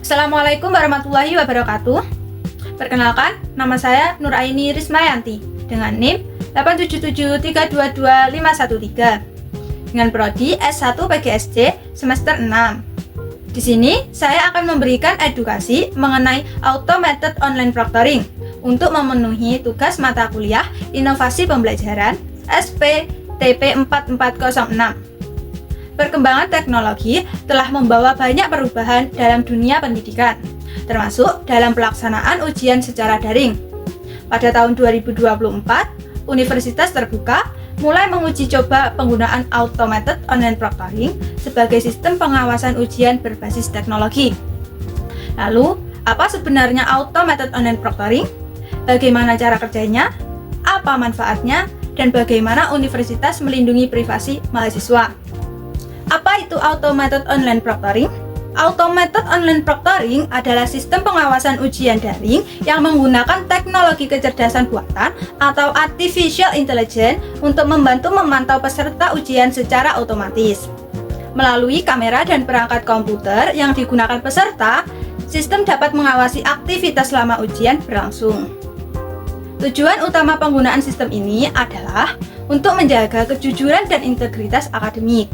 Assalamualaikum warahmatullahi wabarakatuh. Perkenalkan, nama saya Nuraini Rismayanti dengan NIM 877322513 dengan prodi S1 PGSD semester 6. Di sini saya akan memberikan edukasi mengenai Automated Online Proctoring untuk memenuhi tugas mata kuliah Inovasi Pembelajaran SPTP 4406. Perkembangan teknologi telah membawa banyak perubahan dalam dunia pendidikan, termasuk dalam pelaksanaan ujian secara daring. Pada tahun 2024, Universitas Terbuka mulai menguji coba penggunaan Automated Online Proctoring sebagai sistem pengawasan ujian berbasis teknologi. Lalu, apa sebenarnya Automated Online Proctoring? Bagaimana cara kerjanya? Apa manfaatnya? Dan bagaimana universitas melindungi privasi mahasiswa? Apa itu Automated Online Proctoring? Automated Online Proctoring adalah sistem pengawasan ujian daring yang menggunakan teknologi kecerdasan buatan atau Artificial Intelligence untuk membantu memantau peserta ujian secara otomatis. Melalui kamera dan perangkat komputer yang digunakan peserta, sistem dapat mengawasi aktivitas selama ujian berlangsung. Tujuan utama penggunaan sistem ini adalah untuk menjaga kejujuran dan integritas akademik,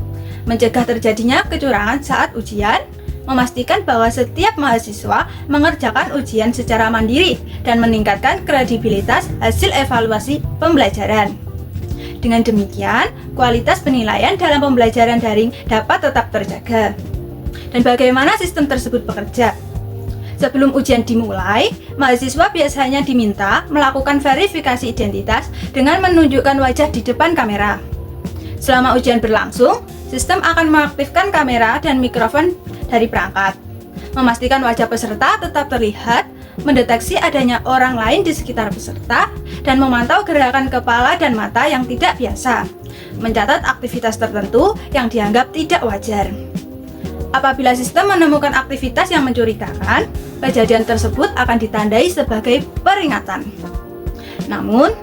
mencegah terjadinya kecurangan saat ujian, memastikan bahwa setiap mahasiswa mengerjakan ujian secara mandiri, dan meningkatkan kredibilitas hasil evaluasi pembelajaran. Dengan demikian, kualitas penilaian dalam pembelajaran daring dapat tetap terjaga. Dan bagaimana sistem tersebut bekerja? Sebelum ujian dimulai, mahasiswa biasanya diminta melakukan verifikasi identitas dengan menunjukkan wajah di depan kamera. Selama ujian berlangsung, sistem akan mengaktifkan kamera dan mikrofon dari perangkat, memastikan wajah peserta tetap terlihat, mendeteksi adanya orang lain di sekitar peserta, dan memantau gerakan kepala dan mata yang tidak biasa, mencatat aktivitas tertentu yang dianggap tidak wajar. Apabila sistem menemukan aktivitas yang mencurigakan, kejadian tersebut akan ditandai sebagai peringatan. Namun,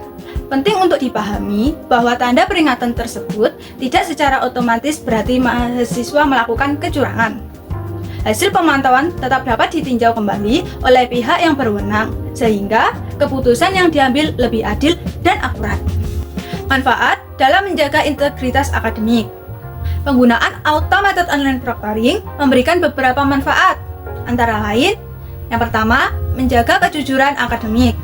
penting untuk dipahami bahwa tanda peringatan tersebut tidak secara otomatis berarti mahasiswa melakukan kecurangan. Hasil pemantauan tetap dapat ditinjau kembali oleh pihak yang berwenang, sehingga keputusan yang diambil lebih adil dan akurat. Manfaat dalam menjaga integritas akademik. Penggunaan Automated Online Proctoring memberikan beberapa manfaat, antara lain, yang pertama, menjaga kejujuran akademik.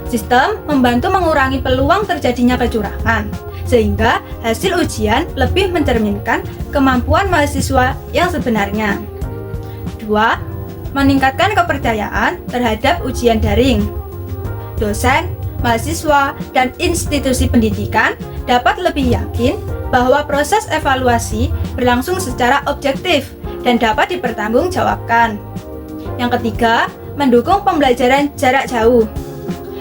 Sistem membantu mengurangi peluang terjadinya kecurangan, sehingga hasil ujian lebih mencerminkan kemampuan mahasiswa yang sebenarnya. 2. Meningkatkan kepercayaan terhadap ujian daring. Dosen, mahasiswa, dan institusi pendidikan dapat lebih yakin bahwa proses evaluasi berlangsung secara objektif dan dapat dipertanggungjawabkan. Yang ketiga, mendukung pembelajaran jarak jauh.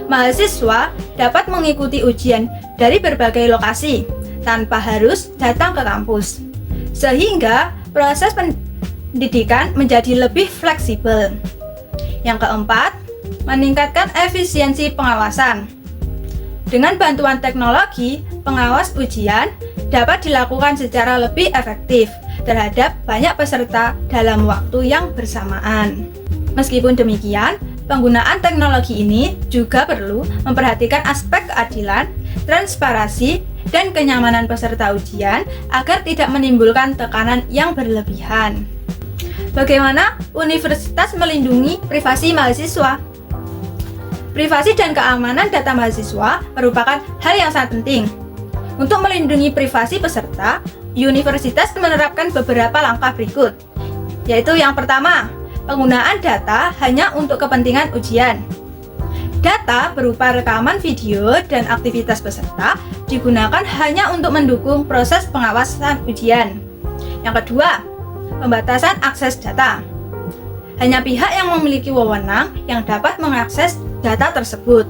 Mahasiswa dapat mengikuti ujian dari berbagai lokasi tanpa harus datang ke kampus, sehingga proses pendidikan menjadi lebih fleksibel. Yang keempat, meningkatkan efisiensi pengawasan. Dengan bantuan teknologi, pengawas ujian dapat dilakukan secara lebih efektif terhadap banyak peserta dalam waktu yang bersamaan. Meskipun demikian, penggunaan teknologi ini juga perlu memperhatikan aspek keadilan, transparansi, dan kenyamanan peserta ujian agar tidak menimbulkan tekanan yang berlebihan. Bagaimana universitas melindungi privasi mahasiswa? Privasi dan keamanan data mahasiswa merupakan hal yang sangat penting. Untuk melindungi privasi peserta, universitas menerapkan beberapa langkah berikut, yaitu yang pertama, penggunaan data hanya untuk kepentingan ujian. Data berupa rekaman video dan aktivitas peserta digunakan hanya untuk mendukung proses pengawasan ujian. Yang kedua, pembatasan akses data. Hanya pihak yang memiliki wewenang yang dapat mengakses data tersebut.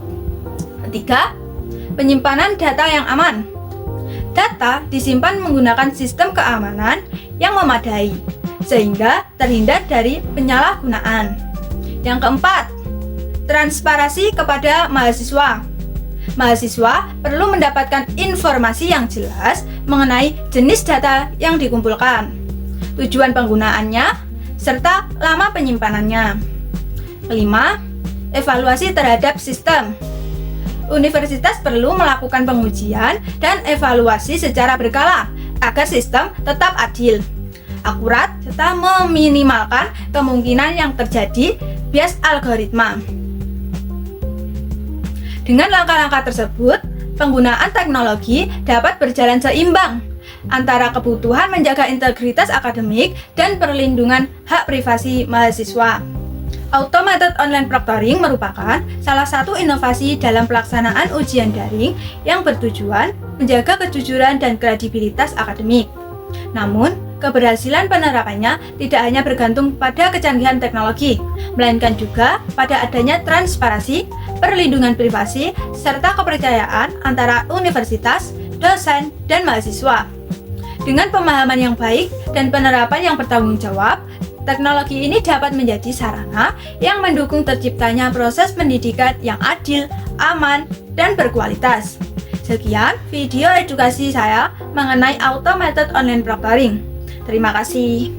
Ketiga, penyimpanan data yang aman. Data disimpan menggunakan sistem keamanan yang memadai, sehingga terhindar dari penyalahgunaan. Yang keempat, transparansi kepada mahasiswa. Mahasiswa perlu mendapatkan informasi yang jelas mengenai jenis data yang dikumpulkan, tujuan penggunaannya, serta lama penyimpanannya. Kelima, evaluasi terhadap sistem. Universitas perlu melakukan pengujian dan evaluasi secara berkala agar sistem tetap adil, akurat, serta meminimalkan kemungkinan yang terjadi bias algoritma. Dengan langkah-langkah tersebut, penggunaan teknologi dapat berjalan seimbang antara kebutuhan menjaga integritas akademik dan perlindungan hak privasi mahasiswa. Automated online proctoring merupakan salah satu inovasi dalam pelaksanaan ujian daring yang bertujuan menjaga kejujuran dan kredibilitas akademik. Namun, keberhasilan penerapannya tidak hanya bergantung pada kecanggihan teknologi, melainkan juga pada adanya transparansi, perlindungan privasi, serta kepercayaan antara universitas, dosen, dan mahasiswa. Dengan pemahaman yang baik dan penerapan yang bertanggung jawab, teknologi ini dapat menjadi sarana yang mendukung terciptanya proses pendidikan yang adil, aman, dan berkualitas. Sekian video edukasi saya mengenai automated online proctoring. Terima kasih.